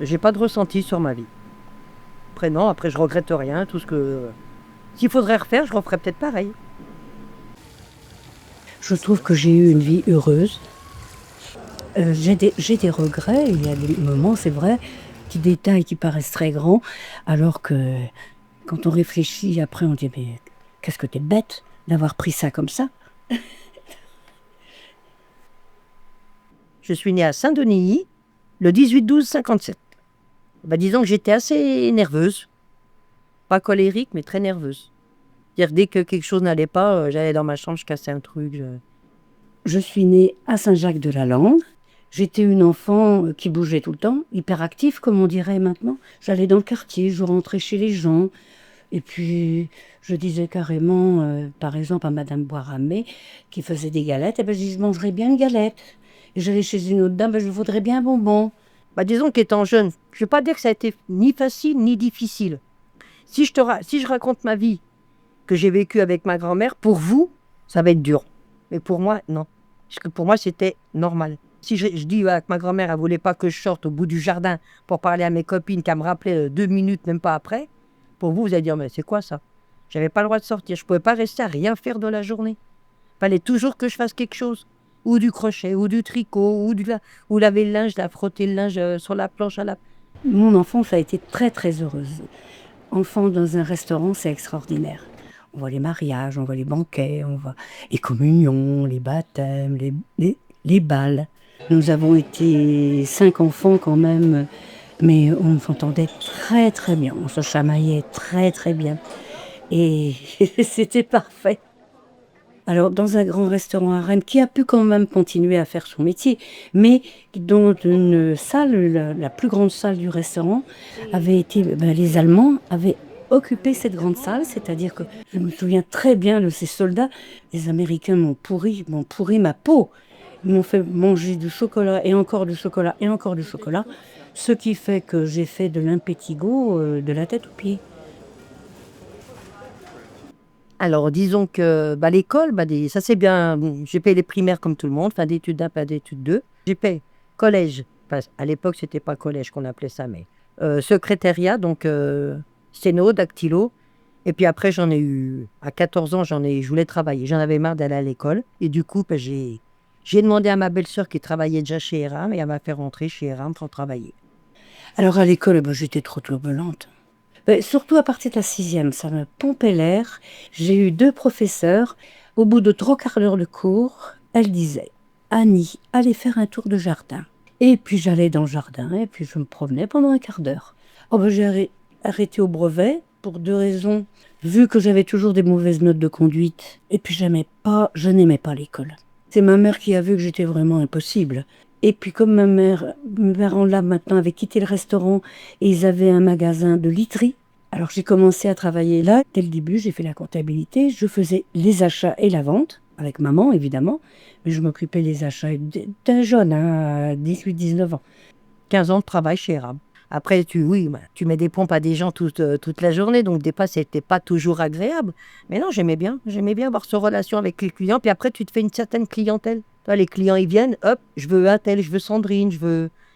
J'ai pas de ressenti sur ma vie. Après, non, après, je regrette rien. Tout ce que. S'il faudrait refaire, je referais peut-être pareil. Je trouve que j'ai eu une vie heureuse. J'ai des regrets, il y a des moments, c'est vrai, petits détails qui paraissent très grands, alors que quand on réfléchit, après on dit mais qu'est-ce que t'es bête d'avoir pris ça comme ça. Je suis née à Saint-Denis, le 18-12-57. Disons que j'étais assez nerveuse. Pas colérique, mais très nerveuse. C'est-à-dire, dès que quelque chose n'allait pas, j'allais dans ma chambre, je cassais un truc. Je suis née à Saint-Jacques-de-la-Lande. J'étais une enfant qui bougeait tout le temps, hyperactive comme on dirait maintenant. J'allais dans le quartier, je rentrais chez les gens. Et puis, je disais carrément, par exemple, à Madame Boiramé, qui faisait des galettes, je disais, je mangerais bien une galette. Et j'allais chez une autre dame, je voudrais bien un bonbon. Disons qu'étant jeune, je ne vais pas dire que ça a été ni facile ni difficile. Si je raconte ma vie que j'ai vécue avec ma grand-mère, pour vous, ça va être dur. Mais pour moi, non. Parce que pour moi, c'était normal. Si je dis que ma grand-mère, elle ne voulait pas que je sorte au bout du jardin pour parler à mes copines, qu'elle me rappelait 2 minutes, même pas après, pour vous, vous allez dire, mais c'est quoi ça? J'avais pas le droit de sortir. Je ne pouvais pas rester à rien faire de la journée. Il fallait toujours que je fasse quelque chose. Ou du crochet, ou du tricot, ou laver le linge, frotter le linge sur la planche à la... Mon enfance a été très très heureuse. Enfant dans un restaurant, c'est extraordinaire. On voit les mariages, on voit les banquets, on voit les communions, les baptêmes, les bals. Nous avons été 5 enfants quand même, mais on s'entendait très très bien. On se chamaillait très très bien. Et c'était parfait. Alors, dans un grand restaurant à Rennes, qui a pu quand même continuer à faire son métier, mais dont une salle, la plus grande salle du restaurant, avait été, les Allemands avaient occupé cette grande salle, c'est-à-dire que je me souviens très bien de ces soldats. Les Américains m'ont pourri ma peau. Ils m'ont fait manger du chocolat et encore du chocolat et encore du chocolat, ce qui fait que j'ai fait de l'impétigo de la tête aux pieds. Alors, disons que l'école, ça c'est bien. J'ai fait les primaires comme tout le monde, fin d'études 1, fin d'études 2. J'ai fait collège. Enfin, à l'époque, c'était pas collège qu'on appelait ça, mais secrétariat, donc sténo, dactylo. Et puis après, à 14 ans, je voulais travailler. J'en avais marre d'aller à l'école. Et du coup, j'ai demandé à ma belle-sœur qui travaillait déjà chez Eram et elle m'a fait rentrer chez Eram pour travailler. Alors à l'école, j'étais trop turbulente. Surtout à partir de la 6e, ça me pompait l'air. J'ai eu 2 professeurs. Au bout de 3/4 d'heure de cours, elle disait « Annie, allez faire un tour de jardin ». Et puis j'allais dans le jardin et puis je me promenais pendant un quart d'heure. J'ai arrêté au brevet pour 2 raisons. Vu que j'avais toujours des mauvaises notes de conduite et puis je n'aimais pas l'école. C'est ma mère qui a vu que j'étais vraiment impossible. Et puis comme mes parents là maintenant avaient quitté le restaurant et ils avaient un magasin de literie, alors j'ai commencé à travailler là. Dès le début, j'ai fait la comptabilité, je faisais les achats et la vente, avec maman évidemment, mais je m'occupais des achats d'un jeune, à 18-19 ans. 15 ans de travail chez Eram. Après, tu mets des pompes à des gens toute la journée, donc des fois, c'était pas toujours agréable. Mais non, j'aimais bien avoir cette relation avec les clients. Puis après, tu te fais une certaine clientèle. Toi, les clients, ils viennent, hop, je veux un tel, je veux Sandrine,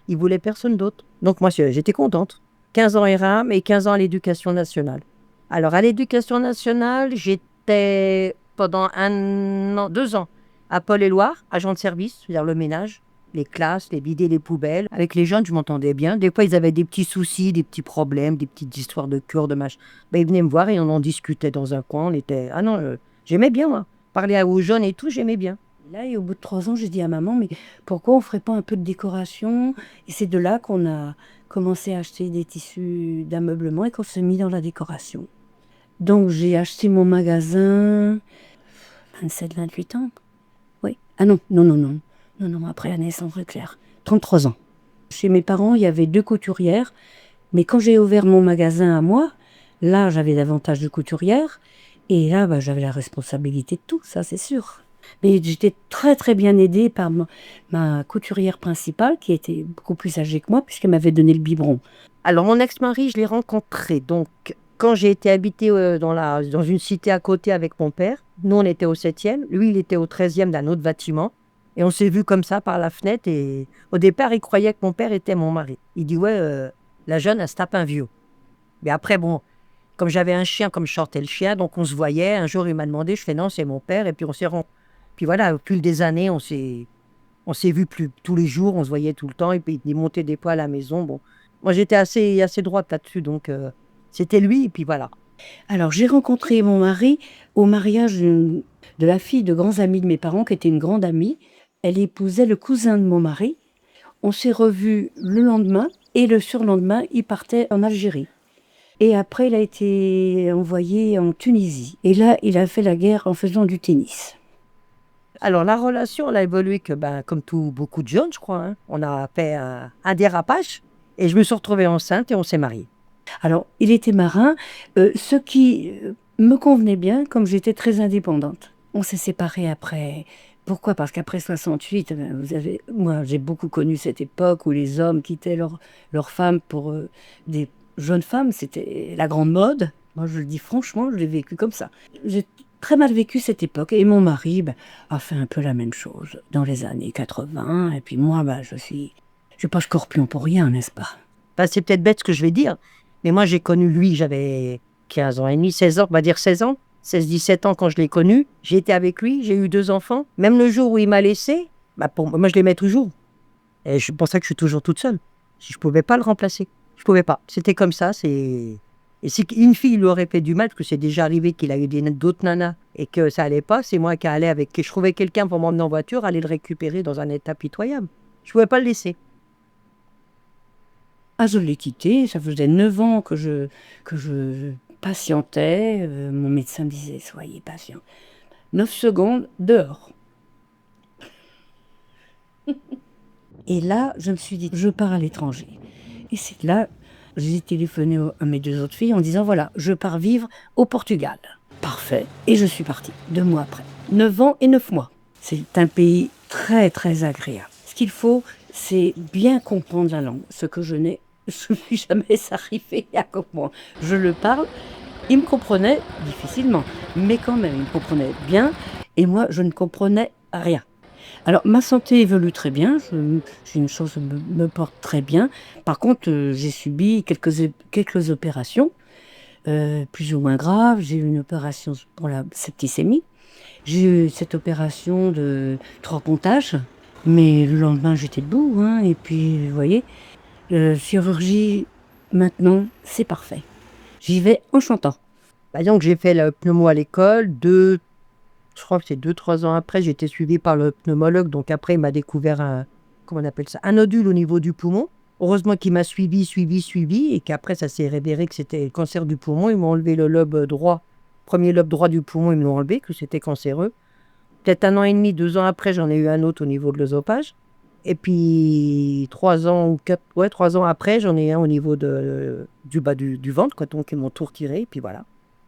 ils voulaient personne d'autre. Donc moi, j'étais contente. 15 ans Eram et 15 ans à l'Éducation nationale. Alors, à l'Éducation nationale, j'étais pendant 1 an, 2 ans, à Paul-et-Loire, agent de service, c'est-à-dire le ménage. Les classes, les vider les poubelles. Avec les jeunes, je m'entendais bien. Des fois, ils avaient des petits soucis, des petits problèmes, des petites histoires de cœur, de machin. Ils venaient me voir et on en discutait dans un coin. On était... Ah non, j'aimais bien, moi. Parler aux jeunes et tout, j'aimais bien. Là, et au bout de 3 ans, j'ai dit à maman, mais pourquoi on ne ferait pas un peu de décoration? Et c'est de là qu'on a commencé à acheter des tissus d'ameublement et qu'on s'est mis dans la décoration. Donc, j'ai acheté mon magasin 27-28 ans. Oui. Ah non, après la naissance de Claire. 33 ans. Chez mes parents, il y avait 2 couturières. Mais quand j'ai ouvert mon magasin à moi, là, j'avais davantage de couturières. Et là, j'avais la responsabilité de tout, ça, c'est sûr. Mais j'étais très, très bien aidée par ma couturière principale, qui était beaucoup plus âgée que moi, puisqu'elle m'avait donné le biberon. Alors, mon ex-mari, je l'ai rencontré. Donc, quand j'ai été habitée dans une cité à côté avec mon père, nous, on était au 7e. Lui, il était au 13e d'un autre bâtiment. Et on s'est vu comme ça par la fenêtre. Et au départ, il croyait que mon père était mon mari. Il dit, ouais, la jeune, elle se tape un vieux. Mais après, bon, comme j'avais un chien, comme je sortais le chien, donc on se voyait. Un jour, il m'a demandé, je fais non, c'est mon père. Et puis on s'est rencontrés. Puis voilà, au fil des années, on s'est vus plus tous les jours, on se voyait tout le temps. Et puis il montait des fois à la maison. Bon, moi, j'étais assez droite là-dessus. Donc, c'était lui. Et puis voilà. Alors, j'ai rencontré mon mari au mariage de la fille de grands amis de mes parents, qui était une grande amie. Elle épousait le cousin de mon mari. On s'est revus le lendemain et le surlendemain, il partait en Algérie. Et après, il a été envoyé en Tunisie. Et là, il a fait la guerre en faisant du tennis. Alors, la relation, elle a évolué que, ben, comme beaucoup de jeunes, je crois. Hein. On a fait un dérapage et je me suis retrouvée enceinte et on s'est mariés. Alors, il était marin, ce qui me convenait bien, comme j'étais très indépendante. On s'est séparés après. Pourquoi? Parce qu'après 68, moi j'ai beaucoup connu cette époque où les hommes quittaient leurs femmes pour des jeunes femmes. C'était la grande mode. Moi je le dis franchement, je l'ai vécu comme ça. J'ai très mal vécu cette époque. Et mon mari a fait un peu la même chose dans les années 80. Et puis moi, je suis pas scorpion pour rien, n'est-ce pas? Ben, c'est peut-être bête ce que je vais dire, mais moi j'ai connu lui, j'avais 15 ans et demi, 16 ans, on va dire 16 ans. 16-17 ans quand je l'ai connu, j'ai été avec lui, j'ai eu 2 enfants. Même le jour où il m'a laissé, moi je l'aimais toujours. Et c'est pour ça que je suis toujours toute seule. Je ne pouvais pas le remplacer. Je ne pouvais pas. C'était comme ça. Et si une fille lui aurait fait du mal, parce que c'est déjà arrivé qu'il a eu d'autres nanas et que ça allait pas, c'est moi qui allais avec. Je trouvais quelqu'un pour m'emmener en voiture, aller le récupérer dans un état pitoyable. Je ne pouvais pas le laisser. Ah, je l'ai quitté, ça faisait 9 ans que je patientais. Mon médecin me disait, soyez patient. 9 secondes, dehors. Et là, je me suis dit, je pars à l'étranger. Et c'est là, j'ai téléphoné à mes 2 autres filles en disant, voilà, je pars vivre au Portugal. Parfait. Et je suis partie 2 mois après. 9 ans et 9 mois. C'est un pays très, très agréable. Ce qu'il faut, c'est bien comprendre la langue, ce que je n'ai jamais arrivé à comprendre. Je le parle, il me comprenait difficilement, mais quand même, il me comprenait bien, et moi, je ne comprenais rien. Alors, ma santé évolue très bien, j'ai une chose me porte très bien. Par contre, j'ai subi quelques opérations, plus ou moins graves. J'ai eu une opération pour la septicémie. J'ai eu cette opération de 3 pontages, mais le lendemain, j'étais debout, hein, et puis, vous voyez, chirurgie, maintenant, c'est parfait. J'y vais en chantant. Donc j'ai fait le pneumo à l'école. Je crois que c'est 2-3 ans après, j'ai été suivie par le pneumologue. Donc après, il m'a découvert comment on appelle ça, un nodule au niveau du poumon. Heureusement qu'il m'a suivi, et qu'après, ça s'est révélé que c'était le cancer du poumon. Ils m'ont enlevé le lobe droit, premier lobe droit du poumon, ils me l'ont enlevé, que c'était cancéreux. Peut-être 1 an et demi, 2 ans après, j'en ai eu un autre au niveau de l'œsophage. Et puis 3 ans après, j'en ai un au niveau du bas du ventre, quoi. Donc ils m'ont tout retiré, et puis voilà.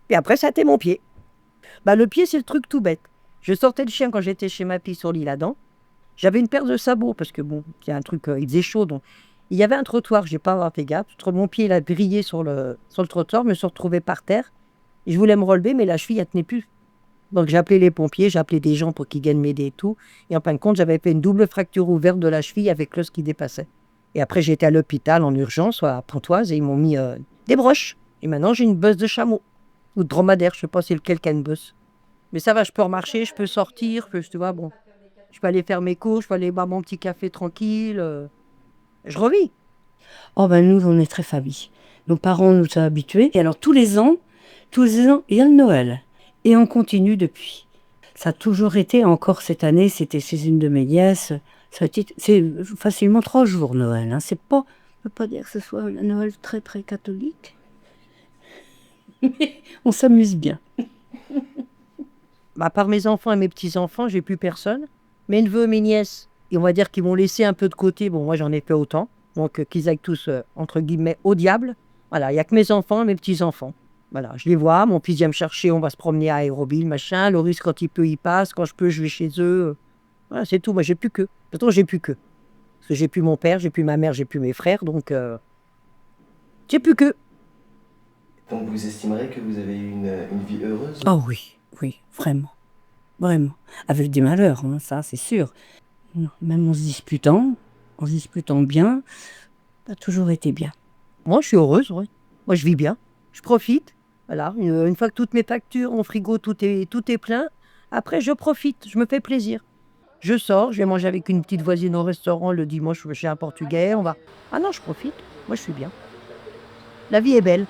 Et après, ça a été mon pied. Le pied, c'est le truc tout bête. Je sortais le chien quand j'étais chez ma fille sur l'île Adam. J'avais une paire de sabots, parce que bon, c'est un truc, il faisait chaud, donc il y avait un trottoir, je n'ai pas fait gaffe. Mon pied, il a brillé sur le trottoir, je me suis retrouvée par terre. Et je voulais me relever, mais la cheville, elle tenait plus. Donc j'ai appelé les pompiers, j'ai appelé des gens pour qu'ils viennent m'aider et tout. Et en fin de compte, j'avais fait une double fracture ouverte de la cheville avec l'os qui dépassait. Et après, j'ai été à l'hôpital en urgence, à Pontoise, et ils m'ont mis des broches. Et maintenant, j'ai une bosse de chameau. Ou de dromadaire, je ne sais pas c'est lequel qui a une bosse. Mais ça va, je peux remarcher, je peux sortir, tu vois, bon. Je peux aller faire mes cours, je peux aller boire mon petit café tranquille. Je revis. Oh nous, on est très famille. Nos parents nous ont habitués. Et alors, tous les ans, il y a le Noël. Et on continue depuis. Ça a toujours été, encore cette année, c'était chez une de mes nièces. C'est facilement 3 jours, Noël. Hein. C'est pas, on ne peut pas dire que ce soit un Noël très, très catholique. Mais on s'amuse bien. À part mes enfants et mes petits-enfants, j'ai plus personne. Mes neveux, mes nièces, et on va dire qu'ils m'ont laissé un peu de côté. Bon, moi, j'en ai fait autant. Donc, qu'ils aillent tous, entre guillemets, au diable. Voilà, il n'y a que mes enfants et mes petits-enfants. Voilà, je les vois. Mon fils vient me chercher, on va se promener à Aérobile, machin. Loris, quand il peut, il passe. Quand je peux, je vais chez eux. Voilà, c'est tout. Moi, j'ai plus que. De toute façon, j'ai plus que. Parce que j'ai plus mon père, j'ai plus ma mère, j'ai plus mes frères. Donc, j'ai plus que. Donc vous estimerez que vous avez eu une vie heureuse? Oh oui, oui, vraiment. Vraiment. Avec des malheurs, hein, ça c'est sûr. Non, même en se disputant bien, ça a toujours été bien. Moi, je suis heureuse, ouais. Moi, je vis bien. Je profite. Voilà. Une fois que toutes mes factures, mon frigo, tout est plein, après, je profite. Je me fais plaisir. Je sors, je vais manger avec une petite voisine au restaurant le dimanche chez un Portugais. On va. Ah non, je profite. Moi, je suis bien. La vie est belle.